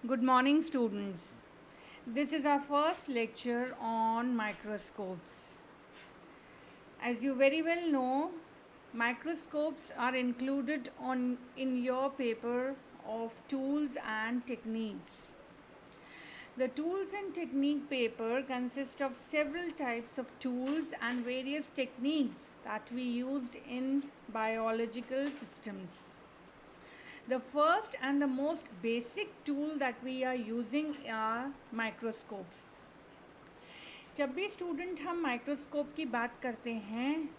Good morning, students. This is our first lecture on microscopes. As you very well know, microscopes are included in your paper of tools and techniques. The tools and technique paper consists of several types of tools and various techniques that we used in biological systems. The first and the most basic tool that we are using are microscopes. जब भी student हम microscope की बात करते हैं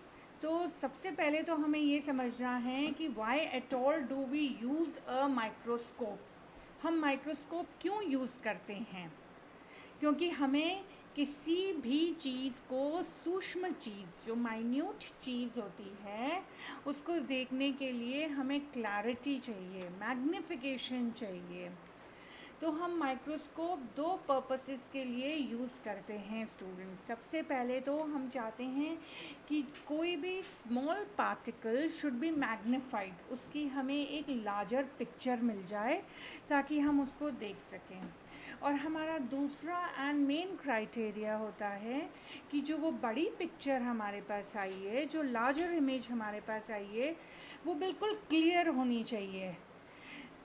तो सबसे पहले तो हमें ये समझना है कि why at all do we use a microscope. हम माइक्रोस्कोप क्यों यूज़ करते हैं? क्योंकि हमें किसी भी चीज़ को, सूक्ष्म चीज़ जो माइन्यूट चीज़ होती है, उसको देखने के लिए हमें क्लैरिटी चाहिए, मैग्निफिकेशन चाहिए. तो हम माइक्रोस्कोप दो पर्पसेस के लिए यूज़ करते हैं स्टूडेंट्स. सबसे पहले तो हम चाहते हैं कि कोई भी small particle should be magnified, उसकी हमें एक लार्जर पिक्चर मिल जाए ताकि हम उसको देख सकें. और हमारा दूसरा एंड मेन क्राइटेरिया होता है कि जो वो बड़ी पिक्चर हमारे पास आई है, जो लार्जर इमेज हमारे पास आई है, वो बिल्कुल क्लियर होनी चाहिए.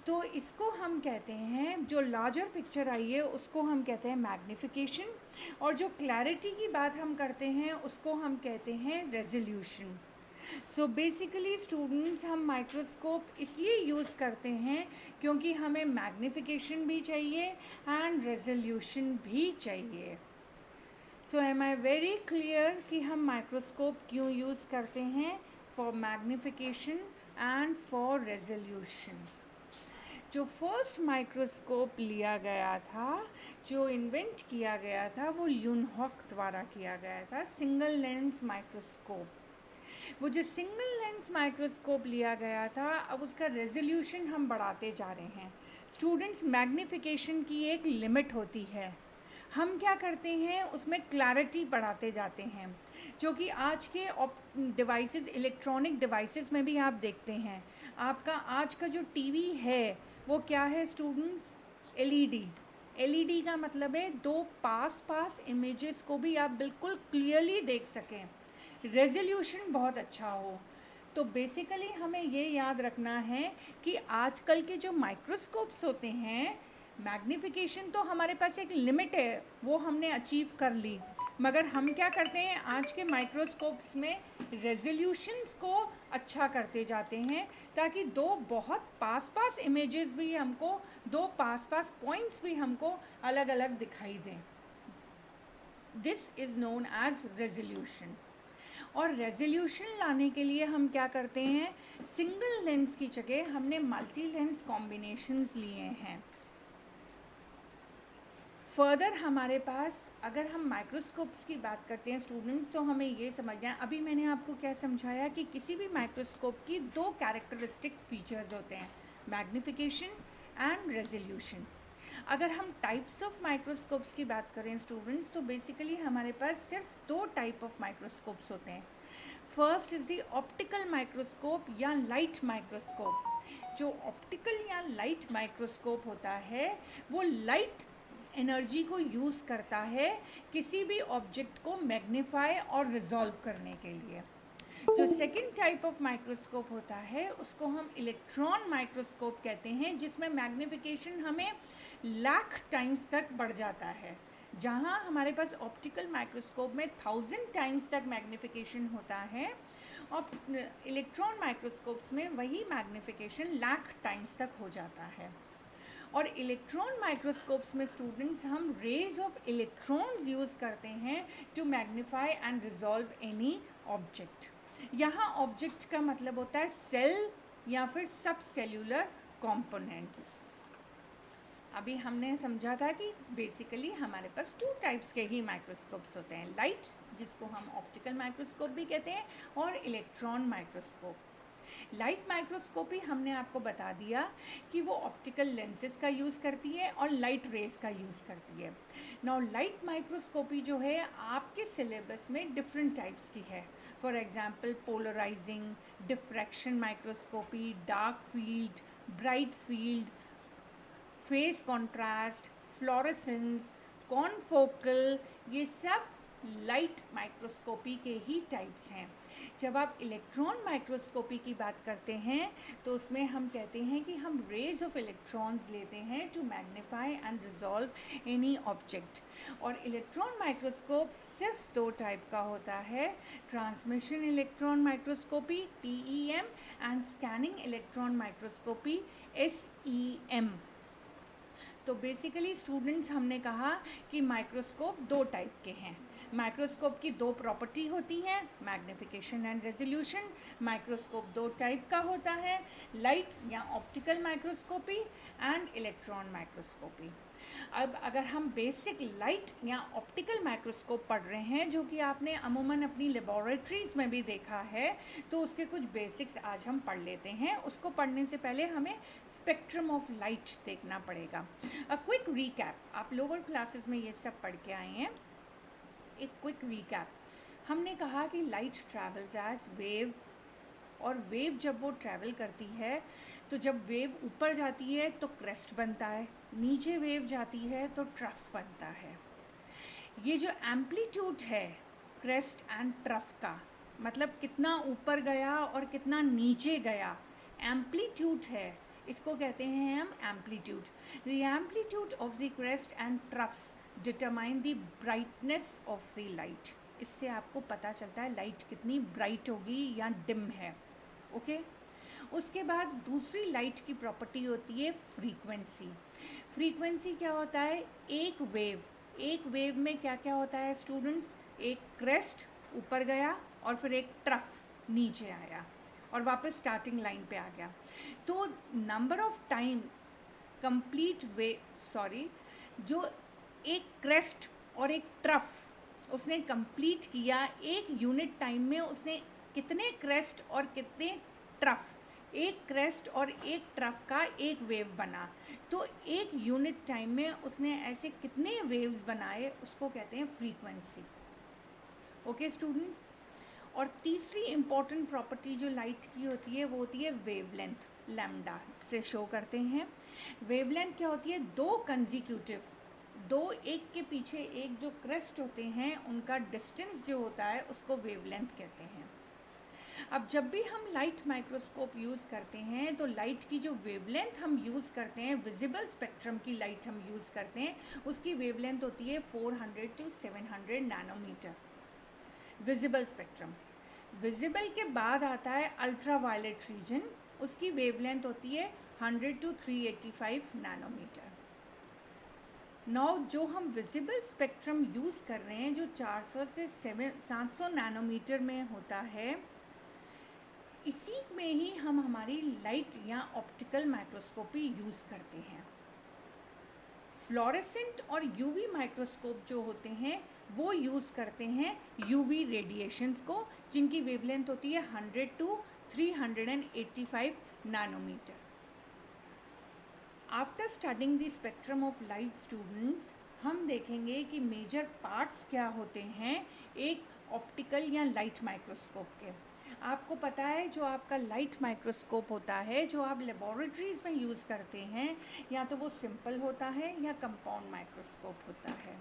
तो इसको हम कहते हैं, जो लार्जर पिक्चर आई है उसको हम कहते हैं मैग्निफिकेशन, और जो क्लैरिटी की बात हम करते हैं उसको हम कहते हैं रेजोल्यूशन. सो बेसिकली स्टूडेंट्स, हम माइक्रोस्कोप इसलिए यूज़ करते हैं क्योंकि हमें मैग्निफिकेशन भी चाहिए एंड रेजोल्यूशन भी चाहिए. सो एम आई वेरी क्लियर कि हम माइक्रोस्कोप क्यों यूज़ करते हैं? For magnification and for resolution. जो फर्स्ट माइक्रोस्कोप लिया गया था, जो इन्वेंट किया गया था, वो ल्यूनहॉक द्वारा किया गया था, सिंगल लेंस माइक्रोस्कोप. वो जो सिंगल लेंस माइक्रोस्कोप लिया गया था, अब उसका रेजोल्यूशन हम बढ़ाते जा रहे हैं. स्टूडेंट्स, मैग्निफिकेशन की एक लिमिट होती है. हम क्या करते हैं, उसमें क्लैरिटी बढ़ाते जाते हैं, जो कि आज के डिवाइसेस, इलेक्ट्रॉनिक डिवाइसेस में भी आप देखते हैं. आपका आज का जो टीवी है वो क्या है स्टूडेंट्स? एलईडी. एलईडी का मतलब है दो पास पास इमेजेस को भी आप बिल्कुल क्लियरली देख सकें, रेजोल्यूशन बहुत अच्छा हो. तो बेसिकली हमें ये याद रखना है कि आजकल के जो माइक्रोस्कोप्स होते हैं, मैग्निफिकेशन तो हमारे पास एक लिमिट है, वो हमने अचीव कर ली, मगर हम क्या करते हैं आज के माइक्रोस्कोप्स में, रेजोल्यूशंस को अच्छा करते जाते हैं ताकि दो बहुत पास पास इमेजेस भी हमको, दो पास पास पॉइंट्स भी हमको अलग अलग दिखाई दें. This is known as resolution. और रेजोल्यूशन लाने के लिए हम क्या करते हैं, सिंगल लेंस की जगह हमने मल्टी लेंस कॉम्बिनेशंस लिए हैं. फर्दर हमारे पास, अगर हम माइक्रोस्कोप्स की बात करते हैं स्टूडेंट्स, तो हमें ये समझना है, अभी मैंने आपको क्या समझाया कि किसी भी माइक्रोस्कोप की दो कैरेक्टरिस्टिक फीचर्स होते हैं, मैग्निफिकेशन एंड रेजोल्यूशन. अगर हम टाइप्स ऑफ माइक्रोस्कोप्स की बात करें स्टूडेंट्स, तो बेसिकली हमारे पास सिर्फ दो टाइप ऑफ माइक्रोस्कोप्स होते हैं. First is the optical microscope या लाइट माइक्रोस्कोप. जो ऑप्टिकल या लाइट माइक्रोस्कोप होता है, वो लाइट एनर्जी को यूज़ करता है किसी भी ऑब्जेक्ट को मैग्नीफाई और रिजॉल्व करने के लिए. जो सेकंड टाइप ऑफ माइक्रोस्कोप होता है उसको हम इलेक्ट्रॉन माइक्रोस्कोप कहते हैं, जिसमें मैग्निफिकेशन हमें लाख टाइम्स तक बढ़ जाता है. जहाँ हमारे पास ऑप्टिकल माइक्रोस्कोप में 1000 टाइम्स तक मैग्निफिकेशन होता है, और इलेक्ट्रॉन माइक्रोस्कोप्स में वही मैग्निफिकेशन लाख टाइम्स तक हो जाता है. और इलेक्ट्रॉन माइक्रोस्कोप्स में स्टूडेंट्स हम रेज ऑफ इलेक्ट्रॉन्स यूज़ करते हैं to magnify and resolve any object. यहाँ ऑब्जेक्ट का मतलब होता है सेल या फिर सब सेल्यूलर कॉम्पोनेंट्स. अभी हमने समझा था कि बेसिकली हमारे पास टू टाइप्स के ही माइक्रोस्कोप्स होते हैं, लाइट, जिसको हम ऑप्टिकल माइक्रोस्कोप भी कहते हैं, और इलेक्ट्रॉन माइक्रोस्कोप. लाइट माइक्रोस्कोपी हमने आपको बता दिया कि वो ऑप्टिकल लेंसेज का यूज़ करती है और लाइट रेज का यूज़ करती है. नाउ लाइट माइक्रोस्कोपी जो है आपके सिलेबस में डिफरेंट टाइप्स की है. For example polarising, diffraction microscopy, dark field, bright field, phase contrast, fluorescence, confocal, ये सब लाइट माइक्रोस्कोपी के ही टाइप्स हैं। जब आप इलेक्ट्रॉन माइक्रोस्कोपी की बात करते हैं तो उसमें हम कहते हैं कि हम रेज ऑफ इलेक्ट्रॉन्स लेते हैं to magnify and resolve any object. और इलेक्ट्रॉन माइक्रोस्कोप सिर्फ दो टाइप का होता है, transmission electron microscopy TEM and scanning electron microscopy SEM। तो बेसिकली स्टूडेंट्स, हमने कहा कि माइक्रोस्कोप दो टाइप के हैं। माइक्रोस्कोप की दो प्रॉपर्टी होती हैं, मैग्निफिकेशन एंड रेजोल्यूशन। माइक्रोस्कोप दो टाइप का होता है, लाइट या optical microscopy and electron microscopy. अब अगर हम बेसिक लाइट या ऑप्टिकल माइक्रोस्कोप पढ़ रहे हैं, जो कि आपने अमूमन अपनी लेबोरेटरीज़ में भी देखा है, तो उसके कुछ बेसिक्स आज हम पढ़ लेते हैं। उसको पढ़ने से पहले हमें स्पेक्ट्रम ऑफ लाइट देखना पड़ेगा। अ क्विक रीकैप, आप लोअर क्लासेस में ये सब पढ़ के आए हैं। एक क्विक रीकैप, हमने कहा कि लाइट ट्रैवल्स एज वेव, और वेव जब वो ट्रैवल करती है तो जब वेव ऊपर जाती है तो क्रेस्ट बनता है, नीचे वेव जाती है तो ट्रफ बनता है। ये जो एम्पलीट्यूड है क्रेस्ट एंड ट्रफ का, मतलब कितना ऊपर गया और कितना नीचे गया, एम्पलीट्यूड है, इसको कहते हैं हम amplitude. The amplitude of the crest and troughs determine the brightness of the light. इससे आपको पता चलता है लाइट कितनी ब्राइट होगी या डिम है। ओके उसके बाद दूसरी लाइट की प्रॉपर्टी होती है फ्रीक्वेंसी। फ्रीक्वेंसी क्या होता है? एक वेव में क्या क्या होता है स्टूडेंट्स? एक क्रेस्ट ऊपर गया और फिर एक ट्रफ नीचे आया और वापस स्टार्टिंग लाइन पे आ गया। तो नंबर ऑफ टाइम कंप्लीट जो एक क्रेस्ट और एक ट्रफ उसने कंप्लीट किया, एक यूनिट टाइम में उसने कितने क्रेस्ट और कितने ट्रफ, एक क्रेस्ट और एक ट्रफ का एक वेव बना, तो एक यूनिट टाइम में उसने ऐसे कितने वेव्स बनाए, उसको कहते हैं फ्रीक्वेंसी। ओके स्टूडेंट्स, और तीसरी इम्पॉर्टेंट प्रॉपर्टी जो लाइट की होती है वो होती है वेवलेंथ। लैम्डा से शो करते हैं। वेवलेंथ क्या होती है? दो कंजिक्यूटिव, दो एक के पीछे एक जो क्रेस्ट होते हैं उनका डिस्टेंस जो होता है उसको वेवलेंथ कहते हैं। अब जब भी हम लाइट माइक्रोस्कोप यूज़ करते हैं तो लाइट की जो वेवलेंथ हम यूज़ करते हैं, विजिबल स्पेक्ट्रम की लाइट हम यूज़ करते हैं, उसकी वेवलेंथ होती है 400 to 700 nanometre, visible spectrum. Visible के बाद आता है अल्ट्रा वायलेट रीजन, उसकी वेवलेंथ होती है 100 to 385 नैनोमीटर। नाउ जो हम विजिबल स्पेक्ट्रम यूज़ कर रहे हैं जो 400 से 700 नैनोमीटर में होता है, इसी में ही हम हमारी लाइट या ऑप्टिकल माइक्रोस्कोपी यूज़ करते हैं। फ्लोरेसेंट और यूवी माइक्रोस्कोप जो होते हैं वो यूज़ करते हैं यूवी रेडिएशंस को, जिनकी वेवलेंथ होती है 100 to 385 nanometre. After studying the spectrum of light students, हम देखेंगे कि मेजर पार्ट्स क्या होते हैं एक ऑप्टिकल या लाइट माइक्रोस्कोप के। आपको पता है जो आपका लाइट माइक्रोस्कोप होता है जो आप लेबोरेटरीज़ में यूज़ करते हैं, या तो वो सिंपल होता है या कंपाउंड माइक्रोस्कोप होता है।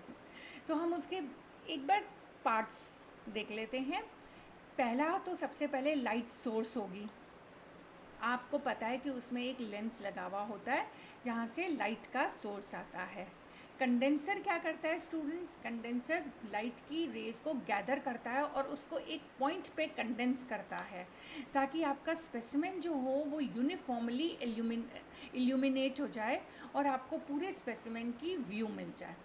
तो हम उसके एक बार पार्ट्स देख लेते हैं। पहला तो सबसे पहले लाइट सोर्स होगी। आपको पता है कि उसमें एक लेंस लगा हुआ होता है जहाँ से लाइट का सोर्स आता है। कंडेंसर क्या करता है स्टूडेंट्स? कंडेंसर लाइट की रेज को गैदर करता है और उसको एक पॉइंट पे कंडेंस करता है ताकि आपका स्पेसिमेन जो हो वो यूनिफॉर्मली इल्यूमिनेट हो जाए और आपको पूरे स्पेसिमेन की व्यू मिल जाए।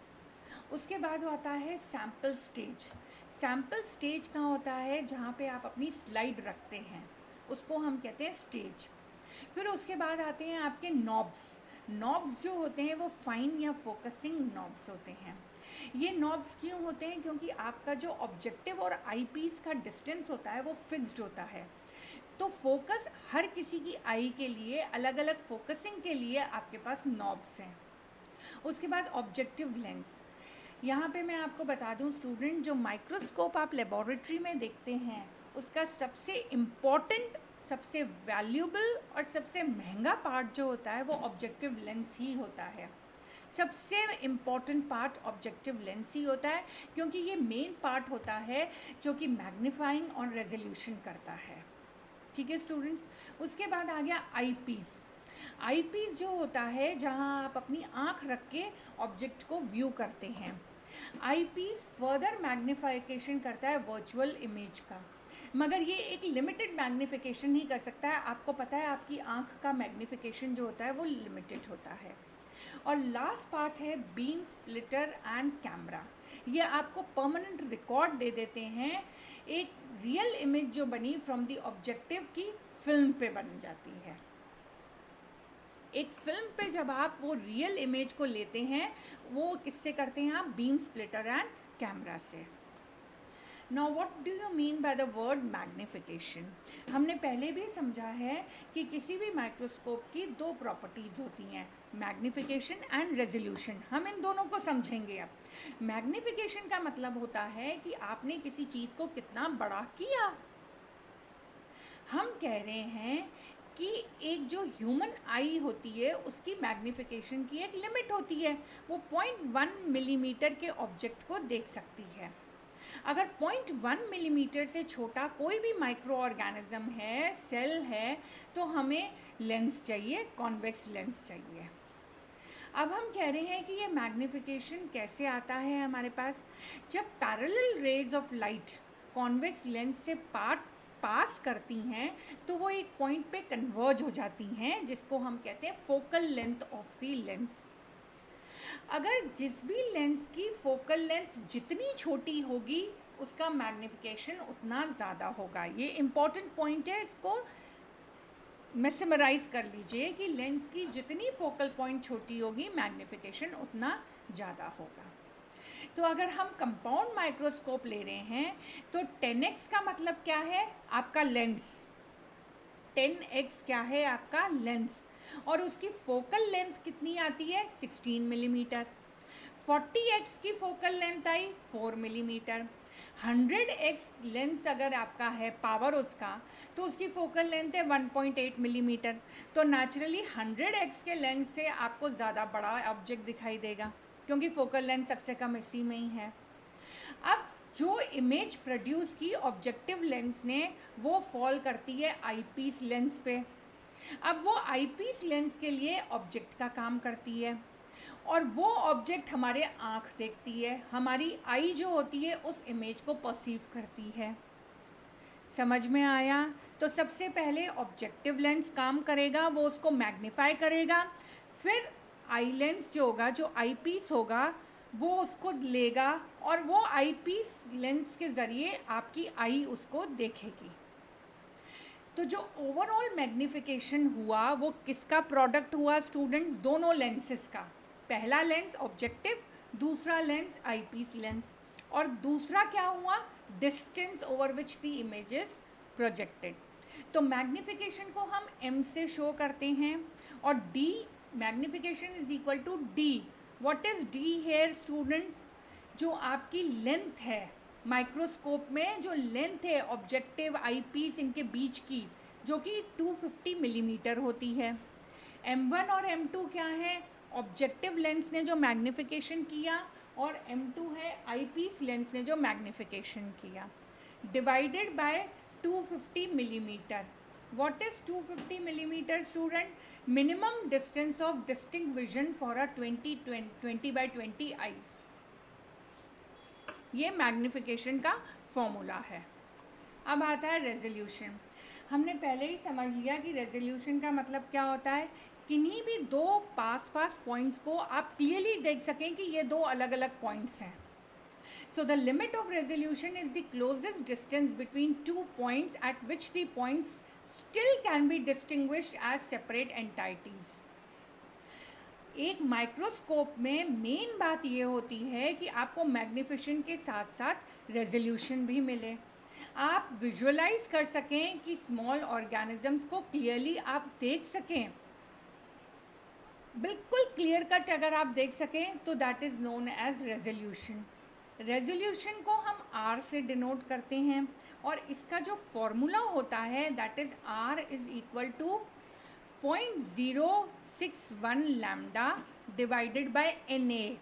उसके बाद आता है सैम्पल स्टेज। सैम्पल स्टेज कहाँ होता है? जहाँ पे आप अपनी स्लाइड रखते हैं, उसको हम कहते हैं स्टेज। फिर उसके बाद आते हैं आपके नॉब्स। नॉब्स जो होते हैं वो फाइन या फोकसिंग नॉब्स होते हैं। ये नॉब्स क्यों होते हैं? क्योंकि आपका जो ऑब्जेक्टिव और आई पीस का डिस्टेंस होता है वो फिक्स्ड होता है, तो फोकस हर किसी की आई के लिए अलग अलग फोकसिंग के लिए आपके पास नॉब्स हैं। उसके बाद ऑब्जेक्टिव लेंस। यहाँ पे मैं आपको बता दूँ स्टूडेंट, जो माइक्रोस्कोप आप लेबोरेटरी में देखते हैं उसका सबसे इम्पॉर्टेंट सबसे वैल्यूबल और सबसे महंगा पार्ट जो होता है वो ऑब्जेक्टिव लेंस ही होता है। सबसे इम्पॉर्टेंट पार्ट ऑब्जेक्टिव लेंस ही होता है, क्योंकि ये मेन पार्ट होता है जो कि मैग्नीफाइंग और रेजोल्यूशन करता है। ठीक है स्टूडेंट्स। उसके बाद आ गया आई पीस। आई पीस जो होता है जहाँ आप अपनी आँख रख के ऑब्जेक्ट को व्यू करते हैं। आई पीस फर्दर मैग्नीफिकेशन करता है वर्चुअल इमेज का, मगर ये एक लिमिटेड मैग्नीफिकेशन ही कर सकता है। आपको पता है आपकी आँख का मैग्नीफिकेशन जो होता है वो लिमिटेड होता है। और लास्ट पार्ट है बीम स्प्लिटर एंड कैमरा। ये आपको परमानेंट रिकॉर्ड दे देते हैं। एक रियल इमेज जो बनी फ्रॉम द ऑब्जेक्टिव की फिल्म पे बन जाती है। एक फिल्म पे जब आप वो रियल इमेज को लेते हैं, वो किससे करते हैं आप? बीम स्प्लिटर एंड कैमरा से। Now what do you mean by the word magnification? हमने पहले भी समझा है कि किसी भी माइक्रोस्कोप की दो प्रॉपर्टीज़ होती हैं, मैग्नीफिकेशन एंड रेजोल्यूशन। हम इन दोनों को समझेंगे अब। मैग्नीफिकेशन का मतलब होता है कि आपने किसी चीज़ को कितना बड़ा किया। हम कह रहे हैं कि एक जो ह्यूमन आई होती है उसकी मैग्नीफिकेशन की एक लिमिट होती है, वो 0.1 मिलीमीटर के ऑब्जेक्ट को देख सकती है। अगर 0.1 मिलीमीटर से छोटा कोई भी माइक्रो ऑर्गेनिज्म है, सेल है, तो हमें लेंस चाहिए, कॉन्वेक्स लेंस चाहिए। अब हम कह रहे हैं कि ये मैग्नीफिकेशन कैसे आता है हमारे पास? जब parallel raise of light convex lens से पास करती हैं तो वो एक पॉइंट पे कन्वर्ज हो जाती हैं, जिसको हम कहते हैं focal length of the lens. अगर जिस भी लेंस की फोकल लेंथ जितनी छोटी होगी उसका मैग्नीफिकेशन उतना ज़्यादा होगा। ये इम्पॉर्टेंट पॉइंट है, इसको मेमोराइज कर लीजिए कि लेंस की जितनी फोकल पॉइंट छोटी होगी मैग्नीफिकेशन उतना ज़्यादा होगा। तो अगर हम कंपाउंड माइक्रोस्कोप ले रहे हैं तो 10x का मतलब क्या है? आपका लेंस। 10x क्या है? आपका लेंस। और उसकी फोकल लेंथ कितनी आती है? 16 मिलीमीटर। 40x की फोकल लेंथ आई 4 मिलीमीटर। 100x लेंस अगर आपका है पावर उसका, तो उसकी फोकल लेंथ है 1.8 मिलीमीटर। तो नेचुरली 100x के लेंस से आपको ज़्यादा बड़ा ऑब्जेक्ट दिखाई देगा, क्योंकि फोकल लेंथ सबसे कम इसी में ही है। अब जो इमेज प्रोड्यूस की ऑब्जेक्टिव लेंस ने वो फॉल करती है आईपीस लेंस पे। अब वो आईपीस लेंस के लिए ऑब्जेक्ट का काम करती है, और वो ऑब्जेक्ट हमारे आँख देखती है। हमारी आई जो होती है उस इमेज को परसीव करती है। समझ में आया? तो सबसे पहले ऑब्जेक्टिव लेंस काम करेगा, वो उसको मैग्नीफाई करेगा। फिर आई लेंस जो होगा, जो आई पीस होगा, वो उसको लेगा और वो आई पीस लेंस के ज़रिए आपकी आई उसको देखेगी। तो जो ओवरऑल मैग्नीफिकेशन हुआ वो किसका प्रोडक्ट हुआ स्टूडेंट्स? दोनों लेंसेस का। पहला लेंस ऑब्जेक्टिव, दूसरा लेंस आईपीस लेंस। और दूसरा क्या हुआ? Distance over which the image is projected. तो मैग्नीफिकेशन को हम m से शो करते हैं, और d magnification is equal to d। What is d here students? जो आपकी लेंथ है माइक्रोस्कोप में, जो लेंथ है ऑब्जेक्टिव आईपीस इनके बीच की, जो कि 250 मिलीमीटर होती है। m1 और m2 क्या है? ऑब्जेक्टिव लेंस ने जो मैग्नीफिकेशन किया, और m2 है आईपीस लेंस ने जो मैग्नीफिकेशन किया, divided by 250 millimetre. What is 250 millimetre student? Minimum distance of distinct vision for a 20 by 20 eyes. ये मैग्नीफिकेशन का फॉर्मूला है। अब आता है रेजोल्यूशन। हमने पहले ही समझ लिया कि रेजोल्यूशन का मतलब क्या होता है। किन्हीं भी दो पास पॉइंट्स को आप क्लियरली देख सकें कि ये दो अलग अलग पॉइंट्स हैं। So the limit of resolution is the closest distance between 2 points at which the points still can be distinguished as separate entities. एक माइक्रोस्कोप में मेन बात ये होती है कि आपको मैग्नीफिकेशन के साथ साथ रेजोल्यूशन भी मिले, आप विजुअलाइज कर सकें कि स्मॉल ऑर्गेनिजम्स को क्लियरली आप देख सकें, बिल्कुल क्लियर कट अगर आप देख सकें तो that is known as resolution. Resolution को हम R से डिनोट करते हैं, और इसका जो फॉर्मूला होता है that is R is equal to 0.061 lambda divided by Na।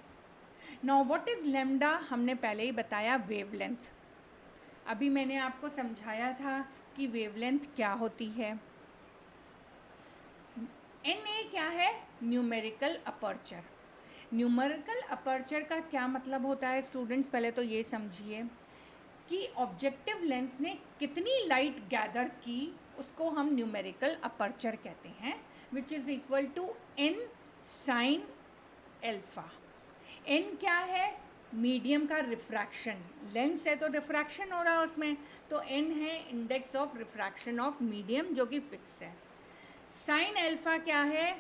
Now what is lambda हमने पहले ही बताया, वेवलेंथ। अभी मैंने आपको समझाया था कि वेवलेंथ क्या होती है। Na क्या है? Numerical aperture. न्यूमेरिकल अपर्चर का क्या मतलब होता है स्टूडेंट्स? पहले तो ये समझिए कि ऑब्जेक्टिव लेंस ने कितनी लाइट गैदर की उसको हम न्यूमेरिकल अपर्चर कहते हैं, which is equal to n sine alpha. n क्या है? मीडियम का रिफ्रैक्शन। लेंस है तो रिफ्रैक्शन हो रहा है उसमें, तो n है index of refraction of medium जो कि फिक्स है। साइन एल्फा क्या है?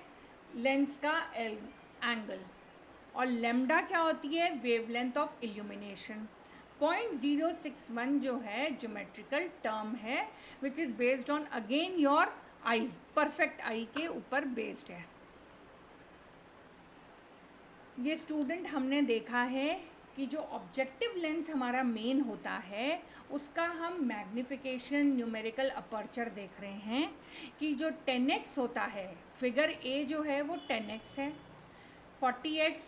लेंस का एंगल। और लेम्डा क्या होती है? Wavelength of illumination. 0.061 जो है ज्योमेट्रिकल टर्म है which is based on again your I, perfect I के ऊपर बेस्ड है। ये स्टूडेंट हमने देखा है कि जो ऑब्जेक्टिव लेंस हमारा मेन होता है उसका हम मैग्निफिकेशन न्यूमेरिकल अपर्चर देख रहे हैं कि जो 10x होता है, फिगर ए जो है वो 10x है, 40x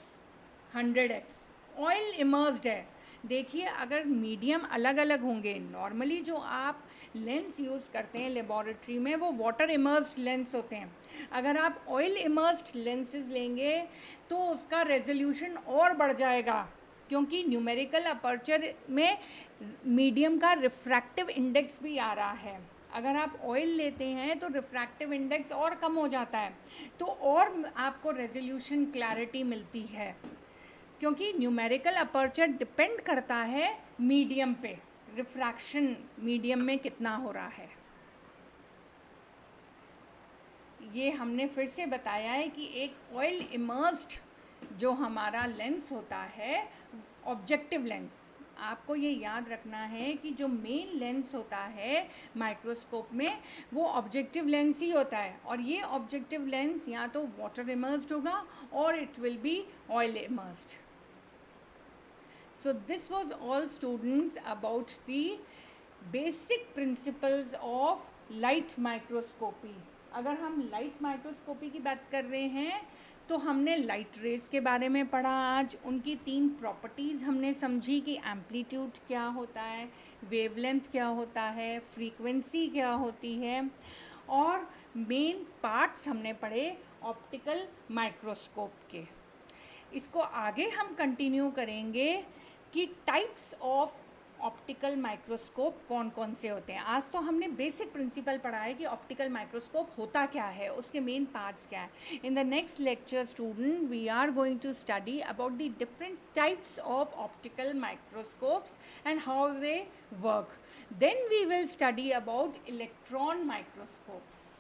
100x ऑयल इमर्स्ड है। देखिए अगर मीडियम अलग अलग होंगे, नॉर्मली जो आप लेंस यूज़ करते हैं लेबॉरेटरी में वो वाटर इमर्स्ड लेंस होते हैं। अगर आप ऑयल इमर्स्ड लेंसेज लेंगे तो उसका रेजोल्यूशन और बढ़ जाएगा, क्योंकि न्यूमेरिकल अपर्चर में मीडियम का रिफ्रैक्टिव इंडेक्स भी आ रहा है। अगर आप ऑयल लेते हैं तो रिफ्रैक्टिव इंडेक्स और कम हो जाता है, तो और आपको रेजोल्यूशन क्लैरिटी मिलती है, क्योंकि न्यूमेरिकल अपर्चर डिपेंड करता है मीडियम पे, रिफ्रैक्शन मीडियम में कितना हो रहा है। ये हमने फिर से बताया है कि एक ऑयल इमर्स्ड जो हमारा लेंस होता है ऑब्जेक्टिव लेंस, आपको ये याद रखना है कि जो मेन लेंस होता है माइक्रोस्कोप में वो ऑब्जेक्टिव लेंस ही होता है, और ये ऑब्जेक्टिव लेंस या तो वाटर इमर्स्ड होगा और it will be oil immersed. So this was all students about the basic principles of light microscopy। अगर हम लाइट माइक्रोस्कोपी की बात कर रहे हैं तो हमने लाइट रेज के बारे में पढ़ा आज, उनकी 3 प्रॉपर्टीज़ हमने समझी कि एम्पलीट्यूड क्या होता है, वेवलेंथ क्या होता है, फ्रीक्वेंसी क्या होती है, और मेन पार्ट्स हमने पढ़े ऑप्टिकल माइक्रोस्कोप के। इसको आगे हम कंटिन्यू करेंगे कि टाइप्स ऑफ ऑप्टिकल माइक्रोस्कोप कौन कौन से होते हैं। आज तो हमने बेसिक प्रिंसिपल पढ़ा है कि ऑप्टिकल माइक्रोस्कोप होता क्या है, उसके मेन पार्ट्स क्या है। In the next lecture student we are going to study about the different types of optical microscopes and how they work. Then we will study about electron microscopes.